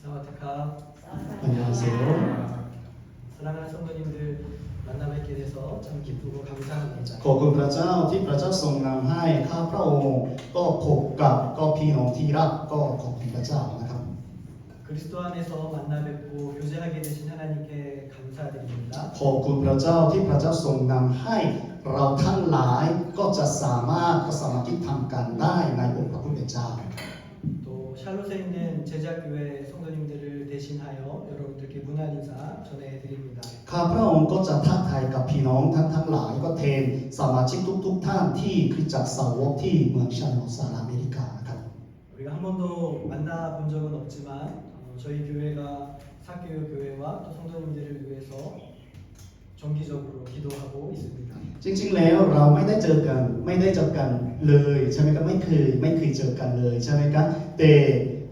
사와테카. 안녕하세요. 사랑하는 성도님들 만나 뵙게 돼서 참 기쁘고 감사합니다. ขอบคุณพระเจ้าที่พระเจ้าทรงนำให้ข้าพระองค์ก็พบกับก็พี่น้องที่รักก็ขอบคุณพระเจ้านะครับ 그리스도 안에서 만나 뵙고 교제하게 되신 하나님께 감사드립니다. ขอบคุณพระเจ้าที่พระเจ้าทรงนำให้เราทั้งหลายก็จะสามารถสามัคคีทำกันได้ในองค์พระผู้เป็นเจ้า 또 샬롯에 있는 제자교회 성도님들을 대신하여 여러분들께 문안 인사 전해드립니다. ข้าพระองค์ก็จะทักทายกับพี่น้องทั้งหลายก็แทนสมาชิกทุกท่านที่คริสตจักรสาวกที่เมืองชาโนสหรัฐอเมริกานะครับ 우리가 한 번도 만나본 적은 없지만 저희 교회가 사교육 교회와 또 성도님들을 위해서 정기적으로 기도하고 있습니다. จริงๆแล้วเราไม่ได้เจอกันเลยใช่ไหมครับไม่เคยเจอกันเลยใช่ไหมครับแต่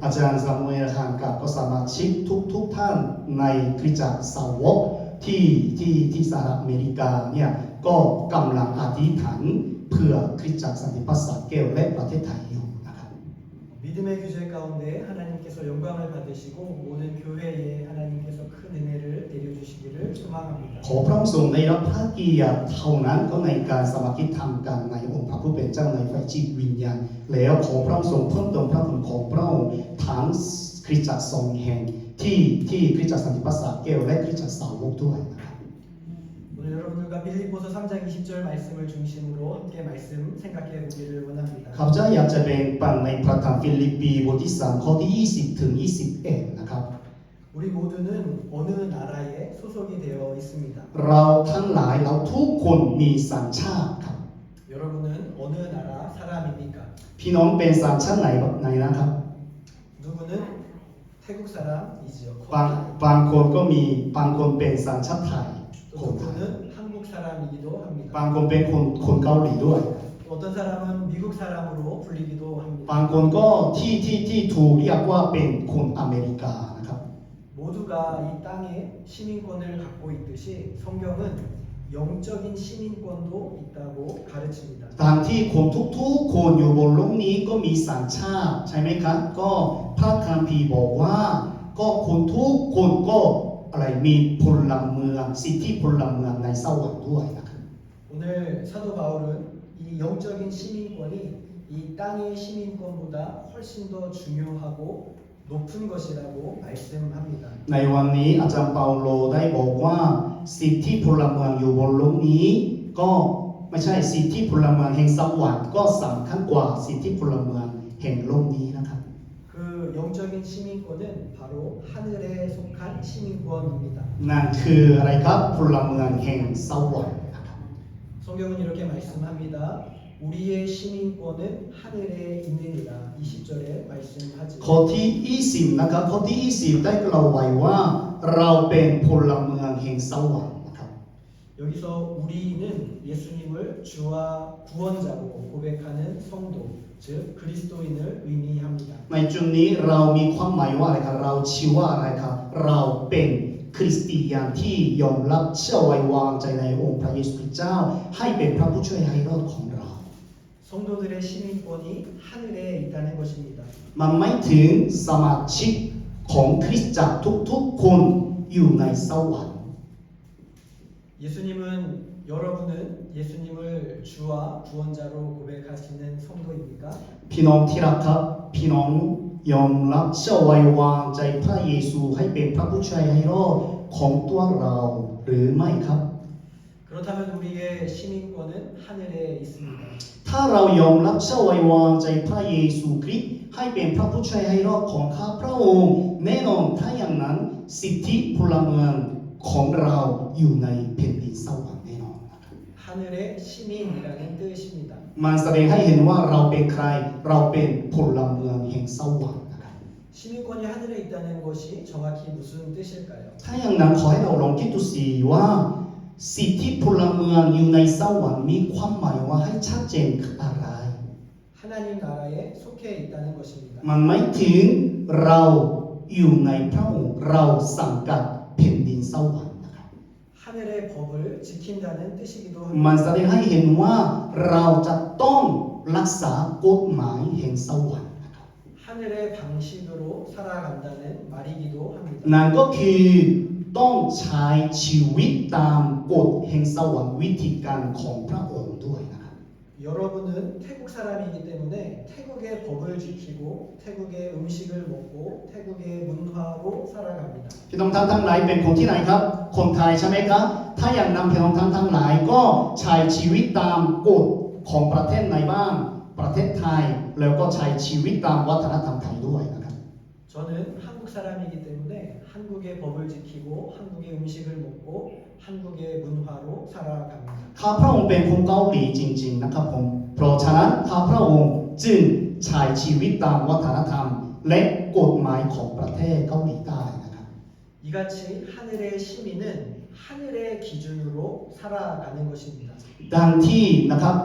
อาจารย์ซามูเอลห่างกับก็สมาชิกทุกท่านในคริสตจักรสาวกที่สหรัฐอเมริกาเนี่ยก็กำลังอธิษฐานเพื่อคริสตจักรสันติภาพสระแก้วและประเทศไทยอยู่นะครับ 믿음의 규제 가운데 하나님께서 영광을 받으시고 모든 교회에 하나님께서 큰 은혜를 내려주시기를 소망합니다. ขอพระองค์ทรงได้รับพระเกียรติเท่านั้นก็ในการสามัคคีธรรมกันในองค์พระผู้เป็นเจ้าในฝ่ายจิตวิญญาณแล้วขอพระองค์ทรงเพิ่มเติมพระคุณของพระองค์ทั้งคริสตจักรสองแห่งที่คริสตจักรสันติภาพสระแก้วและคริสตจักรสาวกด้วยนะครับ 오늘 여러분들과 빌립보서 3장 20절 말씀을 중심으로 함께 말씀 생각해 보기를 원합니다. ข้าพเจ้าอยากจะแบ่งปันในพระธรรมฟิลิปปีบทที่3ข้อที่20ถึง21นะครับ 우리 모두는 어느 나라에 소속이 되어 있습니다. เราทั้งหลายเราทุกคนมีสัญชาติครับ 여러분은 어느 나라 사람입니까? พี่น้องเป็นสัญชาติไหนนะครับ 누구는 태국 사람이지요. บางคนก็มีบางคนเป็นสัญชาติไทย 또 คนไทย 누구는 한국 사람이기도 บาง 합니다. คนเป็นคนเกาหลีด้วย 또 어떤 사람은 미국 사람으로 불리기도 บาง 합니다. คนก็ที่ถูกเรียกว่าเป็นคนอเมริกานะครับ 모두가 이 땅에 시민권을 갖고 있듯이 성경은 영적인 시민권도 있다고 가르칩니다. ตามที่คนทุกคนอยู่บนโลกนี้ก็มีสัญชาติใช่ไหมครับก็พระคัมภีร์บอกว่าก็คนทุกคนก็อะไรมีพลเมืองสิทธิพลเมืองในสวรรค์ด้วยนะครับ 오늘 사도 바울은 이 영적인 시민권이 이 땅의 시민권보다 훨씬 더 중요하고 높은 것이라고 말씀합니다. ในวันนี้อาจารย์เปาโลได้บอกว่าสิทธิพลเมืองอยู่บนโลกนี้ก็ไม่ใช่สิทธิพลเมืองแห่งสวรรค์ก็สำคัญกว่าสิทธิพลเมืองแห่งโลกนี้นะครับ 그 영적인 시민권은 바로 하늘에 속한 시민권입니다. นั่นคืออะไรครับพลเมืองแห่งสวรรค์นะครับ 성경은 이렇게 말씀합니다. 우리의 시민권은 하늘에 있느니라. 20절에 말씀하지. ข้อที่20นะครับข้อที่20ได้กล่าวไว้ว่าเราเป็นพลเมืองแห่งสวรรค์นะครับ 여기서 우리는 예수님을 주와 구원자로 고백하는 성도, 즉 그리스도인을 의미합니다. ในจุดนี้เรามีความหมายว่าอะไรครับเราชื่อว่าอะไรครับเราเป็นคริสเตียนที่ยอมรับเชื่อไว้วางใจในองค์พระเยซูคริสต์เจ้าให้เป็นพระผู้ช่วยให้รอดของเรา 성도들의 시민권이 하늘에 있다는 것입니다. มันไม่ถึงสมาชิกของคริสตจักรทุกๆคนอยู่ในสวรรค์ 예수님은 여러분은 예수님을 주와 구원자로 고백하시는 성도입니까? พี่น้องที่รักครับพี่น้องยอมรับเชื่อไว้วางใจพระเยซูให้เป็นพระผู้ช่วยให้รอดของตัวเราหรือไม่ครับ 그렇다면 우리의 시민권은 하늘에 있습니다. ถ้าเรายอมรับเชื่อไว้วางใจพระเยซูคริสต์ให้เป็นพระผู้ช่วยให้รอดของข้าพระองค์แน่นอนถ้าอย่างนั้นสิทธิพลเมืองของเราอยู่ในแผ่นดินสวรรค์แน่นอนนะครับ 하늘의 시민이라는 뜻입니다. มันแสดงให้เห็นว่าเราเป็นใครเราเป็นพลเมืองแห่งสวรรค์นะครับ 시민권이 하늘에 있다는 것이 정확히 무슨 뜻일까요? ถ้าอย่างนั้นขอให้เราลองคิดดูสิว่าสิทธิพลเมืองอยู่ในสวรรค์มีความหมายว่าให้ชัดเจนคืออะไร 하나님 나라에 속해 있다는 것입니다. มันไม่ถึงเราอยู่ในพระองค์เราสังกัดแผ่นดินสวรรค์นะครับ 하늘의 법을 지킨다는 뜻이기도 มัน 합니다. แสดงให้เห็นว่าเราจะต้องรักษากฎหมายแห่งสวรรค์นะครับ 하늘의 방식으로 살아간다는 말이기도 합니다. นั่นก็คือต้องใช้ชีวิตตามกฎแห่งสวรรค์วิธีการของพระองค์ด้วยนะครับ 여러분은 태국 사람이기 때문에 태국의 법을 지키고 태국의 음식을 먹고 태국의 문화로 살아갑니다. พี่น้องท่านทั้งหลายเป็นคนที่ไหนครับ คนไทยใช่ไหมครับ ถ้าอย่างนั้นพี่น้องท่านทั้งหลายก็ใช้ชีวิตตามกฎของประเทศไหนบ้าง ประเทศไทย แล้วก็ใช้ชีวิตตามวัฒนธรรมไทยด้วยนะครับ 저는 한국 사람이기 때문에 한국의 법을 지키고 한국의 음식을 먹고 한국의 문화로 살아갑니다. ข้าพระองค์เป็นคนเกาหลีจริงๆนะครับผมเพราะฉะนั้นข้าพระองค์จึงใช้ชีวิตตามวัฒนธรรม และกฎหมายของประเทศเกาหลีใต้นะครับ 이같이 하늘의 시민은 하늘의 기준으로 살아가는 것입니다. ดังที่นะครับ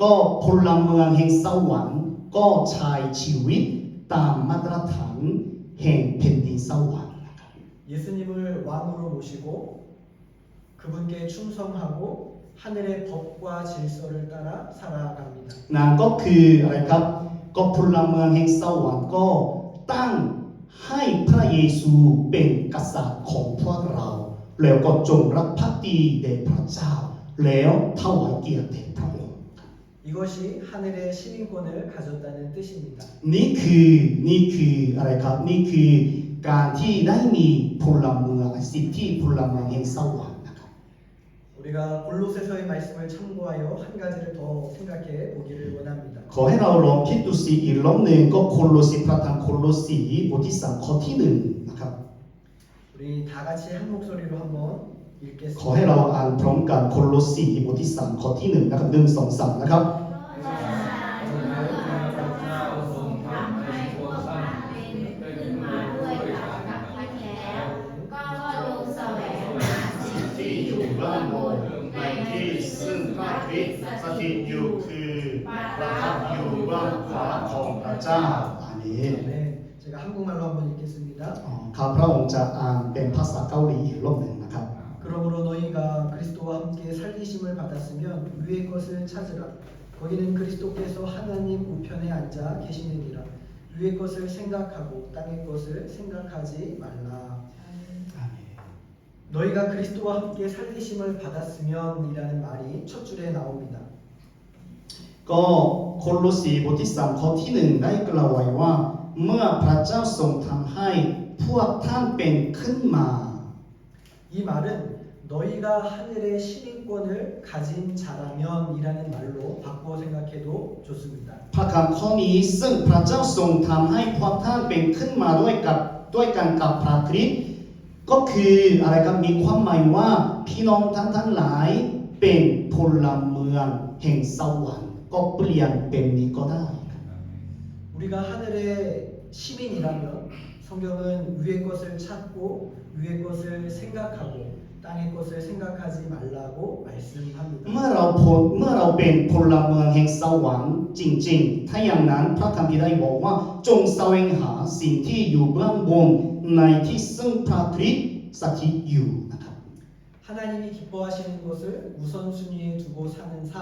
ก็พลเมืองแห่งสวรรค์ก็ใช้ชีวิตตามมาตรฐานแห่งแผ่นดินสวรรค์นะครับ 예수님을 왕으로 모시고 그분께 충성하고 하늘의 법과 질서를 따라 살아갑니다. นั่นก็คืออะไรครับก็พลเมืองแห่งสวรรค์ก็ตั้งให้พระเยซูเป็นกษัตริย์ของพวกเรา แล้วก็จงรักภักดีแด่พระเจ้า แล้วถวายเกียรติแด่พระองค์ 이것이 하늘의 시민권을 가졌다는 뜻입니다. นี่คืออะไรครับนี่คือการที่ได้มีพลเมืองสิทธิพลเมืองแห่งสวรรค์นะครับ 우리가 골로새서의 말씀을 참고하여 한 가지를 더 생각해 보기를 원합니다. ขอให้เราลองคิดดูสิอีกรอบหนึ่งก็โคโลสีพระธรรมโคโลสีบทที่3ข้อที่1นะครับ 우리 다 같이 한 목소리로 한번 ขอให้ 읽겠습니다. เราอ่านพร้อมกันโคโลสีบทที่3ข้อที่1นะครับ1 2 3นะครับ ที่อยู่เบื้องบนในที่ซึ่งพระคริสต์สถิตอยู่คือประทับอยู่เบื้องขวาของพระเจ้าอาเมน 네, 제가 한국말로 한번 읽겠습니다. ข้าพระองค์จะอ่านเป็นภาษาเกาหลีอีกรอบหนึ่งนะครับ 그러므로 너희가 그리스도와 함께 살리심을 받았으면 위의 것을 찾으라. 거기는 그리스도께서 하나님 우편에 앉아 계시느니라. 위의 것을 생각하고 땅의 것을 생각하지 말라. อาเมน 너희가 그리스도와 함께 살리심을 받았으면이라는 말이 첫 줄에 나옵니다. ก็โคโลสีบทที่3ข้อที่1ได้กล่าวไว้ว่า เมื่อพระเจ้าทรงทำให้พวกท่านเป็นขึ้นมา 이 말은 너희가 하늘의 시민권을 가진 자라면이라는 말로 바꿔 생각해도 좋습니다. พระคำข้อนี้ซึ่งพระเจ้าทรงทำให้พวกท่านเป็นขึ้นมาด้วยกันกับพระคริสต์ก็คืออะไรครับมีความหมายว่าพี่น้องท่านทั้งหลายเป็นพลเมืองแห่งสวรรค์ก็เปลี่ยนเป็นนี้ก็ได้ 우리가 하늘의 시민이라면 성경은 위의 것을 찾고 위의 것을 생각하고 땅의 것을 생각하지 말라고 말씀합니다. เมื่อเราเป็นพลเมืองแห่งสวรรค์จริงๆถ้าอย่างนั้นพระคัมภีร์ได้บอกว่าจงแสวงหาสิ่งที่อยู่เบื้องบนในที่ซึ่งพระคริสต์สถิตอยู่นะครับ 하나님이 기뻐하시는 것을 우선순위에 두고 사는 삶,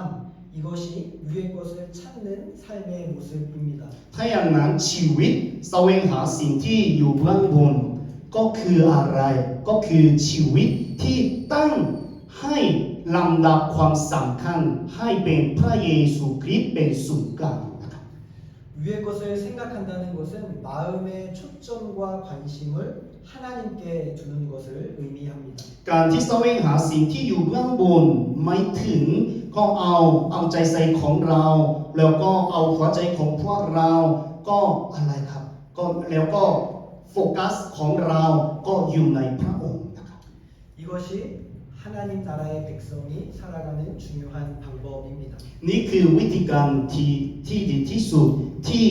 이것이 위의 것을 찾는 삶의 모습입니다. ถ้าอย่างนั้นชีวิตแสวงหาสิ่งที่อยู่เบื้องบนก็คืออะไรก็คือชีวิตที่ตั้งให้ลำดับความสำคัญให้เป็นพระเยซูคริสต์เป็นศูนย์กลางนะครับ 위의 것을 생각한다는 것은 마음의 초점과 관심을 하나님께 두는 것을 의미합니다. การที่แสวงหาสิ่งที่อยู่เบื้องบนไม่ถึงก็เอาใจใส่ของเราแล้วก็เอาหัวใจของพวกเราก็อะไรครับก็แล้วก็โฟกัสของเราก็อยู่ในพระองค์นะครับ 이것이 하나님 나라의 백성이 살아가는 중요한 방법입니다. นี่คือวิธีการที่ดีที่สุดที่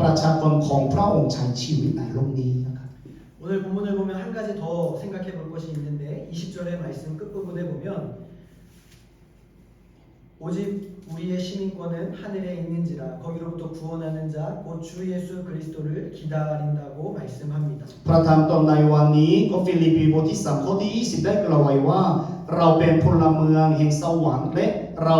ประชากรของพระองค์ใช้ชีวิตในโลกนี้นะครับ 오늘 본문을 보면 한 가지 더 생각해 볼 것이 있는데 20절의 말씀 끝부분에 보면 오직 우리의 시민권은 하늘에 있는지라 거기로부터 구원하는 자 곧 주 예수 그리스도를 기다린다고 말씀합니다. พระธรรมตอนในวันนี้ก็ฟิลิปปีบทที่3ข้อที่20ได้กล่าวไว้ว่าเราเป็นพลเมืองแห่งสวรรค์และเรา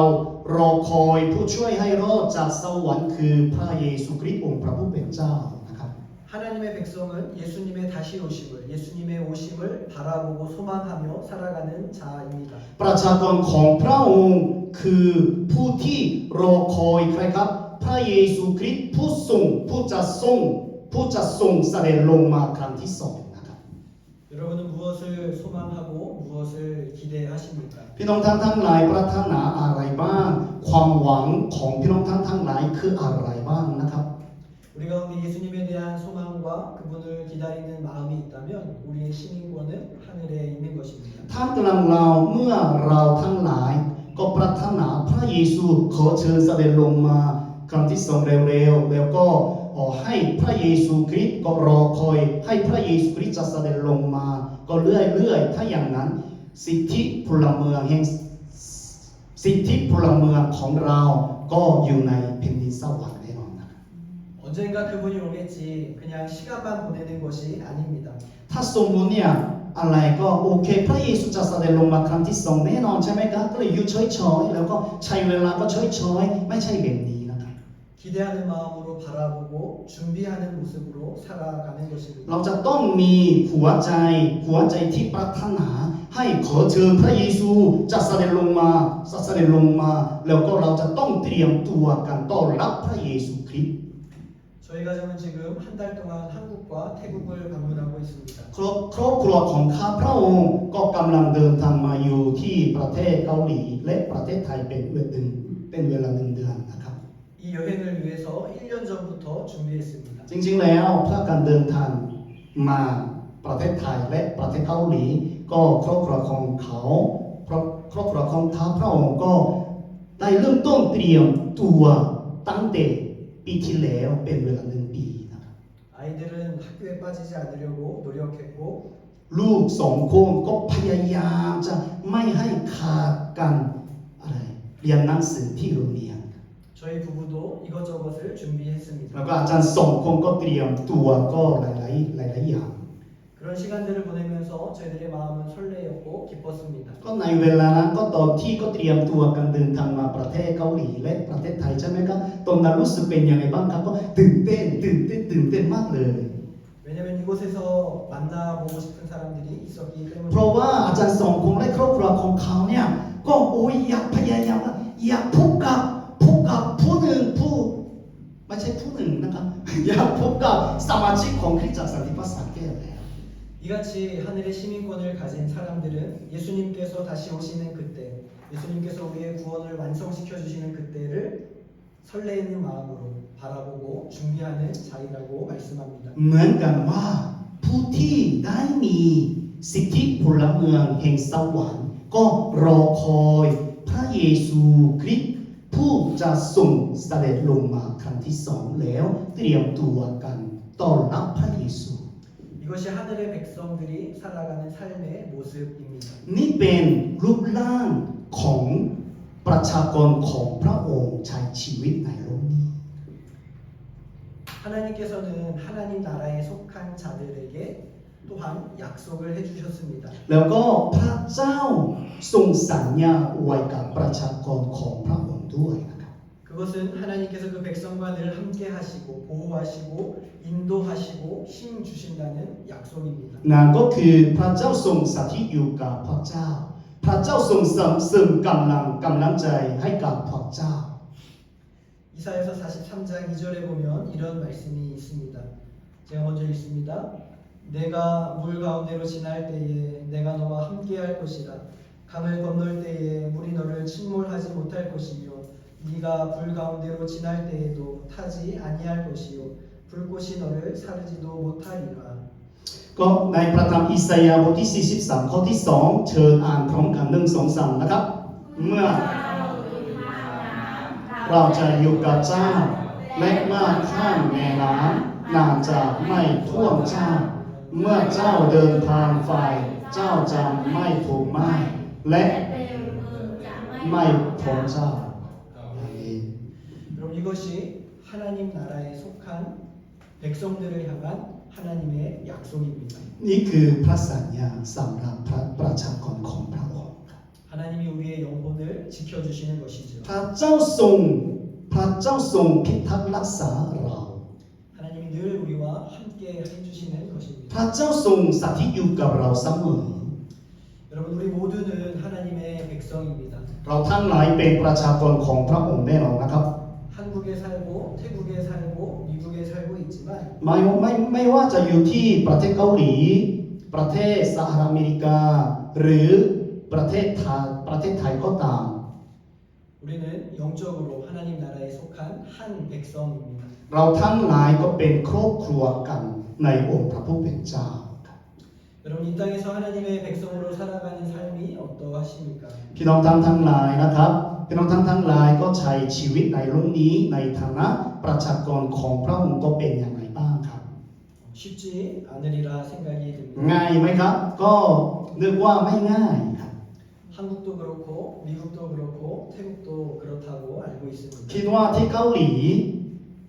รอคอยผู้ช่วยให้รอดจากสวรรค์คือพระเยซูคริสต์องค์พระผู้เป็นเจ้านะครับ 하나님의 백성은 예수님의 다시 오심을 예수님의 오심을 바라보고 소망하며 살아가는 자입니다. ประชากรของพระองค์คือผู้ที่รอคอยใครครับพระเยซูคริสต์ผู้จะทรงเสด็จลงมาครั้งที่สองนะครับ 여러분은 무엇을 소망하고 무엇을 기대하십니까? พี่น้องท่านทั้งหลายปรารถนาอะไรบ้างความหวังของพี่น้องท่านทั้งหลายคืออะไรบ้างนะครับ 우리 가운데 예수님에 대한 소망과 그분을 기다리는 마음이 있다면 우리의 시민권은 하늘에 있는 것입니다. ท่ามกลางเราเมื่อเราทั้งหลายก็ปรารถนาพระเยซูขอเชิญเสด็จลงมาครั้งที่สองเร็วๆแล้วก็ให้พระเยซูคริสต์ก็รอคอยให้พระเยซูคริสต์จะเสด็จลงมาก็เรื่อยๆถ้าอย่างนั้นสิทธิพลเมืองของเราก็อยู่ในแผ่นดินสวรรค์แน่นอนนะครับ 언젠가 그분이 오겠지 그냥 시간만 보내는 것이 아닙니다. ถ้าสมมุติเนี่ยอะไรก็โอเคพระเยซูจะเสด็จลงมาครั้งที่สองแน่นอนใช่ไหมครับก็เลยอยู่เฉยๆแล้วก็ใช้เวลาก็เฉยๆไม่ใช่แบบนี้นะครับ 기대하는 마음으로 바라보고 준비하는 모습으로 살아가는 것입니다. เราจะต้องมีหัวใจที่ปรารถนาให้ขอเชิญพระเยซูจะเสด็จลงมาแล้วก็เราจะต้องเตรียมตัวกันต้อนรับพระเยซูคริสต์ 저희 가정은 지금 한 달 동안 한국과 태국을 방문하고 있습니다. ครอบครัวของข้าพระองค์ก็กำลังเดินทางมาอยู่ที่ประเทศเกาหลีและประเทศไทยเป็นเวลา1 เดือนนะครับ 이 여행을 위해서 1년 전부터 준비했습니다. จริงๆแล้วเพื่อการเดินทางมาประเทศไทยและประเทศเกาหลีก็ครอบครัวของเขาครอบครัวของข้าพระองค์ก็ได้เริ่มต้นเตรียมตัวตั้งแต่ปีที่แล้วเป็นเวลา1 ปีนะครับ 아이들은 학교에 빠지지 않으려고 노력했고 ลูก2 คนก็พยายามจะไม่ให้ขาดกันอะไรเรียนหนังสือที่โรงเรียน 저희 부부도 이것저것을 준비했습니다. แล้วก็อาจารย์2 คนก็เตรียมตัวก็หลายอย่าง 그런 시간들을 보내면서 저희들의 마음은 설레었고 기뻤습니다. ก็ในเวลานั้นก็ตอนที่ก็เตรียมตัวกันเดินทางมาประเทศเกาหลีและประเทศไทยใช่ไหมครับตอนนั้นรู้สึกเป็นยังไงบ้างครับก็ตื่นเต้นมากเลย 왜냐면 이곳에서 만나보고 싶은 사람들이 있었기 เพราะ 때문입니다. ว่าอาจารย์2 คนและครอบครัวของเขาเนี่ยก็อยากพยายามอยากพบกับผู้หนึ่งไม่ใช่ผู้หนึ่งนะครับอยากพบกับสมาชิกของคริสตจักรสันติภาพสระแก้วแล้ว 이같이 하늘의 시민권을 가진 사람들은 예수님께서 다시 오시는 그때, 예수님께서 우리의 구원을 완성시켜 주시는 그때를 설레이는 마음으로 바라보고 준비하는 자이라고 말씀합니다. เหมือนกันว่าผู้ที่ได้มีสิทธิพลเมืองแห่งสวรรค์ก็รอคอยพระเยซูคริสต์ผู้จะทรงเสด็จลงมาครั้งที่สองแล้วเตรียมตัวกันต้อนรับพระเยซู 이것이 하늘의 백성들이 살아가는 삶의 모습입니다. นี่เป็นรูปร่างของประชากรของพระองค์ใช้ชีวิตในโลกนี้ 하나님께서는 하나님 나라에 속한 자들에게 또한 약속을 해주셨습니다. แล้วก็พระเจ้าทรงสัญญาไว้กับประชากรของพระองค์ด้วยนะครับ 그것은 하나님께서 그 백성과 늘 함께 하시고 보호하시고 인도하시고 힘 주신다는 약속입니다. นั่นก็คือพระเจ้าทรงสถิตอยู่กับพระเจ้าพระเจ้าทรงเสริมกำลังใจให้กับพระเจ้า 이사야서 43장 2절에 보면 이런 말씀이 있습니다. 제가 먼저 읽습니다. 내가 물 가운데로 지날 때에 내가 너와 함께 할 것이라. 강을 건널 때에 물이 너를 침몰하지 못할 것이요. 네가 불 가운데로 지날 때에도 타지 아니할 것이요. 불꽃이 너를 사르지도 못하리라. ก็ในพระธรรมอิสยาห์บทที่43ข้อที่2เชิญอ่านพร้อมกัน1 2 3นะครับเมื่อเราจะอยู่กับเจ้าและเมื่อข้ามแม่น้ำน้ำจะไม่ท่วมเจ้าเมื่อเจ้าเดินทางไฟเจ้าจะไม่ถูกไหม้และไม่พ้นเจ้า 여러분 이것이 하나님 나라에 속한 백성들을 향한 하나님의 약속입니다. นี่คือพระสัญญาสำหรับประชากรของพระองค์ 하나님 하나님이 우리의 영혼을 지켜주시는 것이죠. พระเจ้าทรงพระเจ้าทรงพิทักษ์รักษาเรา 하나님이 늘 우리와 함께 해주시는 것입니다. พระเจ้าทรงสถิตอยู่กับเราเสมอ 여러분 우리 모두는 하나님의 백성입니다. เราทั้งหลายเป็นประชากรของพระองค์แน่นอนนะครับ 한국에 살고 태국에 살고 미국에 살고 있지만 ไม่ว่าจะอยู่ที่ประเทศเกาหลีประเทศสหรัฐอเมริกา หรือประเทศไทยก็ตาม 우리는 영적으로 하나님 나라에 속한 한 백성입니다. เราทั้งหลายก็เป็นครอบครัวกันในองค์พระผู้เป็นเจ้า 여러분 이 땅에서 하나님의 백성으로 살아가는 삶이 어떠하십니까? พี่น้องทั้งหลายนะครับพี่น้องทั้งหลายก็ใช้ชีวิตในโลกนี้ในฐานะประชากรของพระองค์ก็เป็นอย่างไรบ้างครับ 쉽지 않으리라 생각이 듭니다. ง่ายไหมครับ ก็นึกว่าไม่ง่ายครับ 한국도 그렇고 미국도 그렇고 태국도 그렇다고 알고 คิด 있습니다. ว่าที่เกาหลี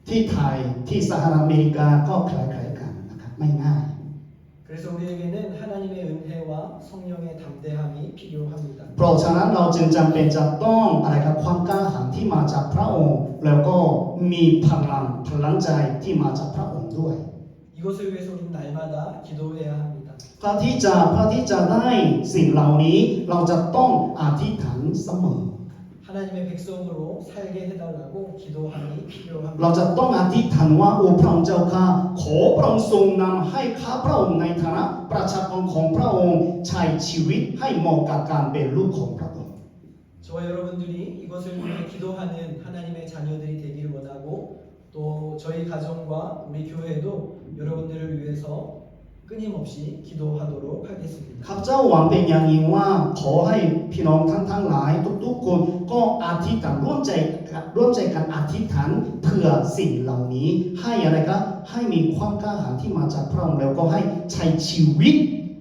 ที่ไทยที่สหรัฐอเมริกาก็คล้ายๆกันนะครับไม่ง่าย 그래서 우리에게는 하나님의 은혜와 성령의 담대함이 필요합니다. เพราะฉะนั้นเราจึงจำเป็นจะต้องอะไรครับความกล้าหาญที่มาจากพระองค์ แล้วก็มีพลังใจที่มาจากพระองค์ด้วย 이것을 위해서 우리는 날마다 기도해야 합니다. เพื่อที่จะได้สิ่งเหล่านี้เราจะต้องอธิษฐานเสมอ 하나님의 백성으로 살게 해달라고 기도함이 เรา 필요합니다. จะต้องอธิษฐานว่าโอ้พระองค์เจ้าข้าขอพระองค์ทรงนำให้ข้าพระองค์ในฐานะประชากรของพระองค์ใช้ชีวิตให้เหมาะกับการเป็นลูกของพระองค์ 저와 여러분들이 이것을 위해 기도하는 하나님의 자녀들이 되기를 원하고 또 저희 가정과 우리 교회도 여러분들을 위해서 끊임없이 기도하도록 하겠습니다. ข้าพเจ้าหวังเป็นอย่างยิ่งว่าขอให้พี่น้องทั้งหลายทุกๆคนก็อธิษฐานร่วมใจกันอธิษฐานเพื่อสิ่งเหล่านี้ให้อะไรครับให้มีความกล้าหาญที่มาจากพระองค์แล้วก็ให้ใช้ชีวิต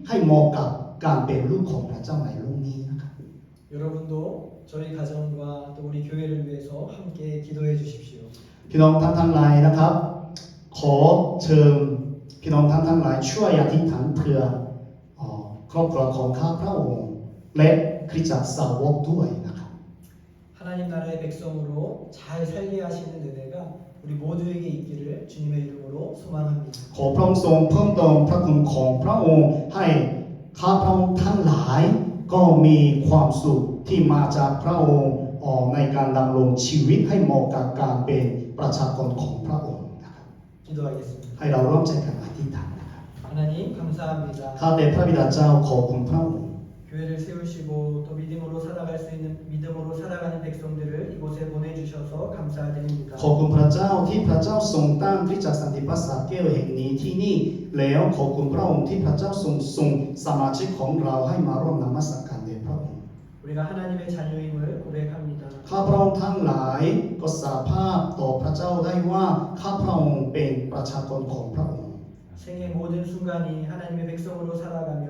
ให้เหมาะกับการเป็นลูกของพระเจ้าในโลกนี้นะครับ 여러분도 저희 가정과 또 우리 교회를 위해서 함께 기도해 주십시오. พี่น้องทั้งหลายนะครับ ขอเชิญพี่น้องทั้งหลายช่วยอธิษฐานเพื่อครอบครัวของข้าพระองค์และคริสตจักรสาวกด้วยนะครับ 하나님 나라의 백성으로 잘 살게 하시는 은혜가 우리 모두에게 있기를 주님의 이름으로 소망합니다. ขอพระองค์ทรงเพิ่มเติมพระคุณของพระองค์ให้ข้าพระองค์ทั้งหลายก็มีความสุขที่มาจากพระองค์ในการดำรงชีวิตให้เหมาะกับการเป็นประชากรของพระองค์นะครับ 기도하겠습니다. ให้เราร่วมใจกันอธิษฐานนะครับ 하나님 감사합니다. ข้าแต่พระบิดาเจ้าขอบคุณพระองค์ 교회를 세우시고 또 믿음으로 살아갈 수 있는 믿음으로 살아가는 백성들을 이곳에 보내주셔서 감사드립니다. ขอบคุณพระเจ้าที่พระเจ้าทรงตั้งคริสตจักรสันติภาษาแก้วแห่งนี้ที่นี่แล้วขอบคุณพระองค์ที่พระเจ้าทรงส่งสมาชิกของเราให้มาร่วมนมัสการแด่พระองค์ 우리가 하나님의 자녀임을 고백합니다. ข้าพระองค์ทั้งหลายก็สาภาพต่อพระเจ้าได้ว่าข้าพระองค์เป็นประชากรของพระองค์ 생의 모든 순간이 하나님의 백성으로 살아가며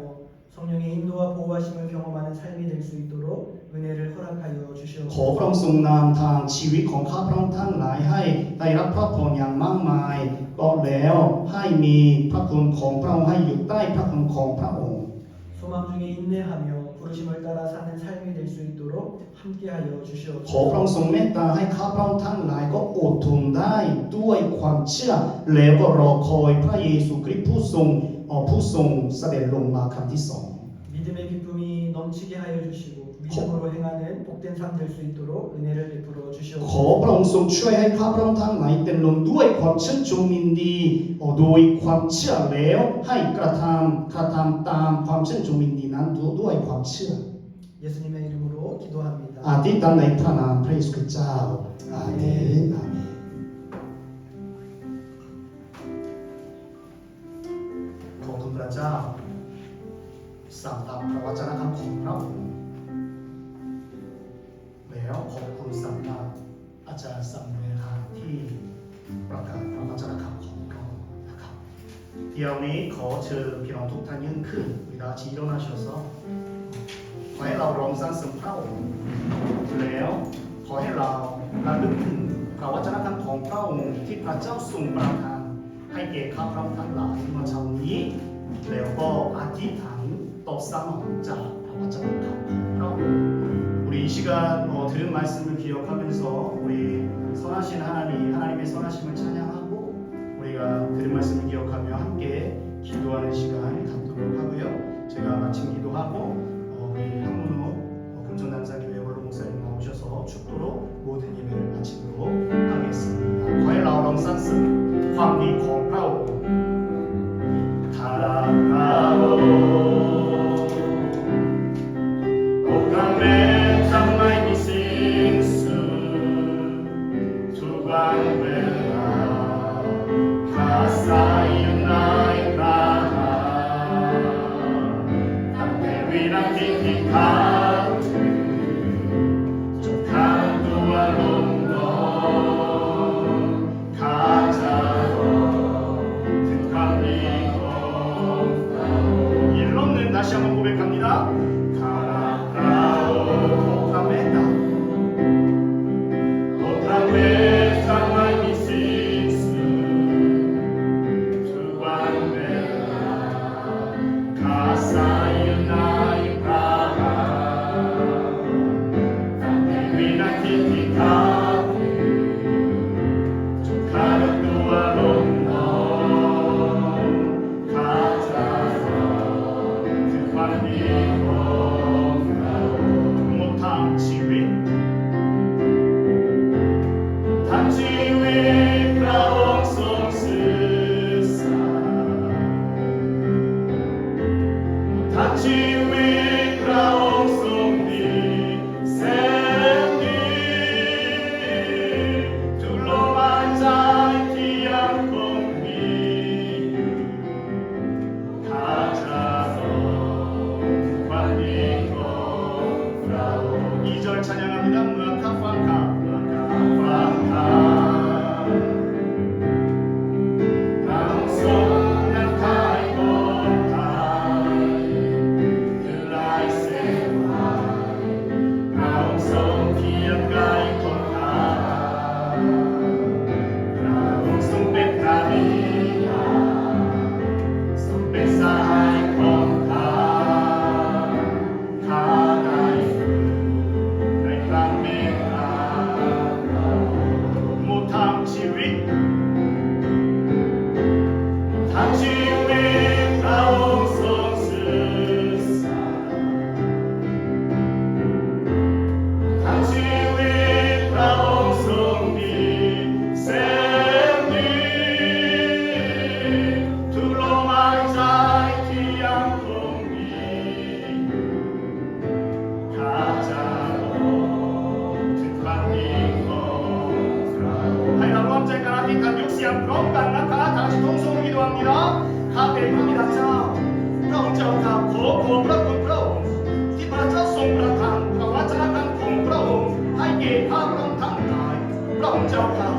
성령의 인도와 보호하심을 경험하는 삶이 될 수 있도록 은혜를 허락하여 ขอ 주시옵소서. พระองค์ทรงนำทางชีวิตของข้าพระองค์ทั้งหลายให้ได้รับพระพรอย่างมากมายก็แล้วให้มีพระคุณของพระองค์ให้อยู่ใต้พระคุณของพระองค์ 소망 중에 인내하며 부르심을 따라 사는 삶이 될 수 있도록 함께하여 ขอพระองค์ 주시옵소서. ทรงเมตตาให้ข้าพระองค์ทั้งหลายก็อดทนได้ด้วยความเชื่อแล้วก็รอคอยพระเยซูคริสต์ผู้ทรงเสด็จลงมาครั้งที่สอง 믿음의 기쁨이 넘치게 하여 주시고 믿음으로 행하는 복된 삶 될 수 있도록 은혜를 베풀어 ขอ 주시옵소서. พระองค์ทรงช่วยให้ข้าพระองค์ทั้งหลายเต็มล้นด้วยความชื่นชมยินดีโดยความเชื่อแล้วให้กระทำตามความชื่นชมยินดีนั้นด้วยความเชื่อ 예수님의 이름으로 기도합니다. อธิษฐานในพระนามพระเยซูคริสต์เจ้าอาเมนอาเมนขอบคุณพระเจ้าสำหรับพระวจนะคำของพระองค์แล้วขอบคุณสำหรับอาจารย์สัมเวลาที่ประกาศพระวจนะคำของพระองค์นะครับเดี๋ยวนี้ขอเชิญพี่น้องทุกท่านยืนขึ้นเวลาชี้เราหน้าเชิญซ้อขอให้เราร้องสรรเสริญพระองค์แล้วขอให้เราระลึกถึงพระวจนะคำของพระองค์ที่พระเจ้าทรงประทานให้แก่ข้าพระองค์ทั้งหลายเมื่อเช้านี้แล้วก็อธิษฐานตอบสนองจากพระ 어쩌면 우리 이 시간 들은 말씀을 기억하면서 우리 선하신 하나님의 선하심을 찬양하고 우리가 들은 말씀을 기억하며 함께 기도하는 시간 갖도록 하고요. 제가 마침 기도하고 우리 한문호 금천남사교회 원로 목사님 나오셔서 축도로 모든 예배를 마치도록 하겠습니다. ขอให้เราลองสรรเสริญความดีของพระองค์ถ้าพระองค์องค์พระแม่ทำไม่มีสิ้นสุดทุกวันเวลาข้าสายอยู่ในพระหัตถ์ตั้งแต่วินาทีที่ข้า다시 한번 고백합니다. 가라라오 오프라메다 오프라메 상하이 미시스 투반메라 가사유나이 브라하 위나 키티카 조카르 두아롱노 찬양합니다. 무아카팡카 무아카팡카 방송 낙하이 본타이 그라이 세와이 방송 기억가이 본타이 방송 백다리야 손배사이 본타이 가나이ชีวิตทั้งชีวิตพระองค์ทรงสื่อสารทั้งชีวิตพระองค์ทรงมีแสนดีทุกลมหายใจที่ยังคงมีข้าจะรอถึงวันนี้ให้เราร่วมใจกันอธิษฐานยกเสียงพร้อมกันนะคะ다시 통성으로 기도합니다. 하나님입니다. 자, พระองค์เจ้าข้าขอพระคุณพระองค์ที่พระเจ้าทรงประทานพระวจนะของพระองค์ให้แก่ข้าพระองค์ทั้งหลายพระองค์เจ้าข้า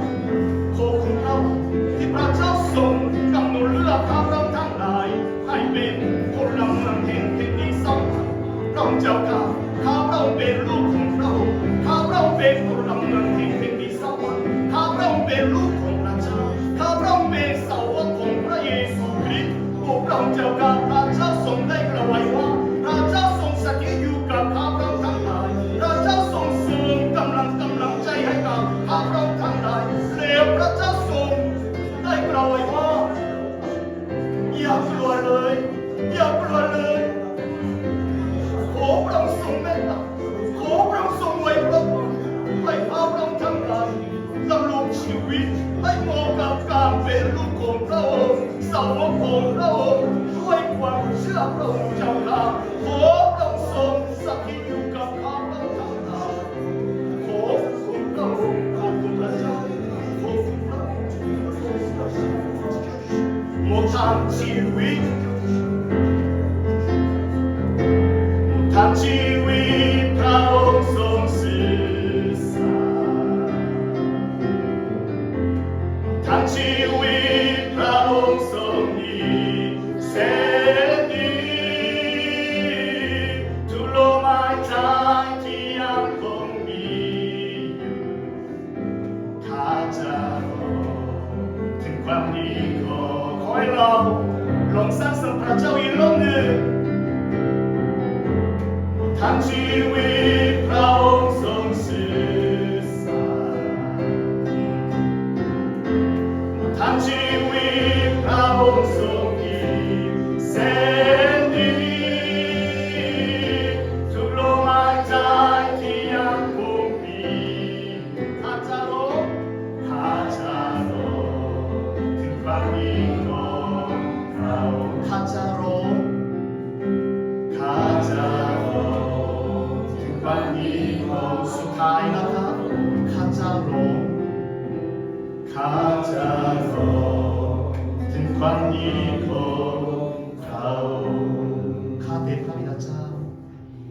ขอบคุณพระองค์ที่พระเจ้าทรงกำหนดเลือกข้าพระองค์ทั้งหลายให้เป็นพลเมืองแห่งแผ่นดินสวรรค์พระองค์เจ้าข้าพระองค์เป็นลูกของพระองค์ข้าพระองค์เป็นพลเมืองแห่งแผ่นดินสวรรค์ข้าพระองค์เป็นลูกของพระเจ้าข้าพระองค์เป็นสาวกของพระเยซูคริสต์โอ้พระองค์เจ้าข้าพระเจ้าทรงได้กล่าวไว้ว่าพระเจ้าทรงสถิตอยู่กับข้าพระองค์ทั้งหลายพระเจ้าทรงเสริมกำลังใจให้กับข้าพระองค์ทั้งหลายแล้วพระเจ้าทรงได้กล่าวไว้ว่าอย่ากลัวเลยอย่ากลัวเลยขอพระองค์ทรงเมตตาขอพระองค์ทรงไว้พระคุณให้ข้าพระองค์ทั้งหลายดำรงชีวิตให้เหมาะกับการเป็นลูกของพระองค์สาวกของพระองค์ด้วยความเชื่อพระองค์เจ้าข้าขอพระองค์ทรงสถิตอยู่กับข้าพระองค์ทั้งหลายขอคุณพระองค์ขอบคุณพระเจ้าขอบคุณพระองค์หมดทางชีวิตทางชีวิตพระองค์ทรงสื่อสารทางชีวิตพระองค์ทรงมีแสนดี รอถึงความดีของเราข้าแต่พระบิดาเจ้า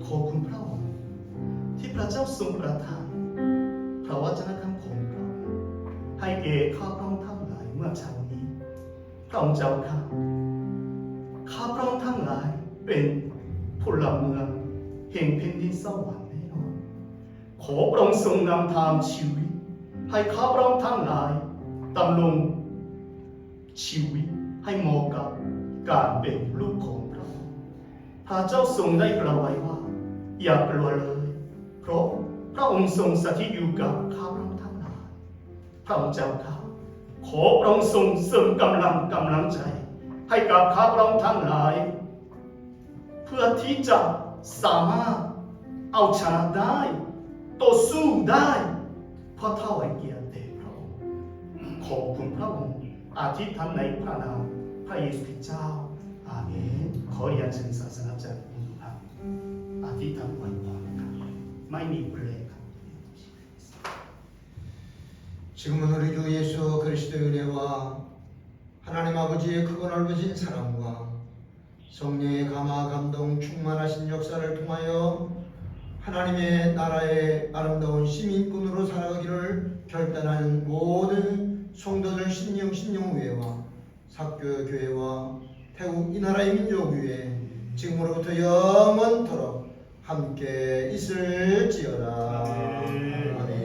ขอบคุณพระองค์ที่พระเจ้าทรงประทานพระวจนะคำของพระองค์ให้แก่ข้าพระองค์ทั้งหลายเมื่อเช้านี้พระองค์เจ้าข้าพระองค์ทั้งหลายเป็นพลเมืองแห่งแผ่นดินสวรรค์แน่นอนขอพระองค์ทรงนำทางชีวิตให้ข้าพระองค์ทั้งหลายดำรงชีวิตให้เหมาะกับการเป็นลูกของพระองค์พระเจ้าทรงได้กล่าวไว้ว่าอย่ากลัวเลยเพราะพระองค์ทรงสถิตอยู่กับข้าพระองค์ทั้งหลายพระองค์เจ้าข้าขอพระองค์ทรงเสริมกำลังใจให้กับข้าพระองค์ทั้งหลายเพื่อที่จะสามารถเอาชนะได้ต่อสู้ได้เพราะถวายเกียรติแด่พระองค์ขอบคุณพระองค์อธิษฐานในพระนามพระเยซูคริสต์เจ้าอาเมนขอเรียนเชิญศาสนาจารย์ทุกท่านอธิษฐานไว้พร้อมกันไม่มีเปลครับ 지금은 우리 주 예수 그리스도의 은혜와 하나님 아버지의 크고 넓으신 사랑과 성령의 감화 감동 충만하신 역사를 통하여 하나님의 나라의 아름다운 시민꾼으로 살아가기를 결단한 모든 성도들 신영회와 사교교회와 태국 이 나라의 민족위에 지금으로부터 영원토록 함께 있을지어다. 아멘.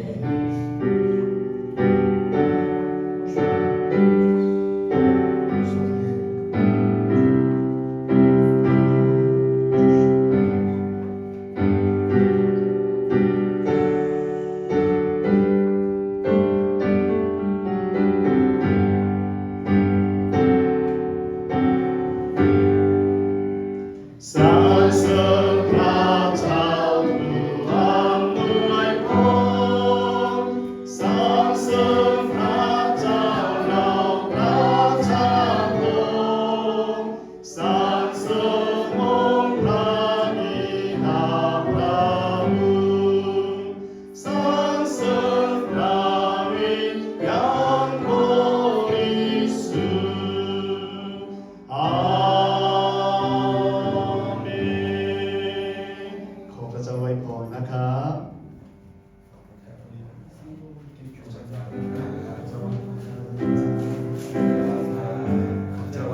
사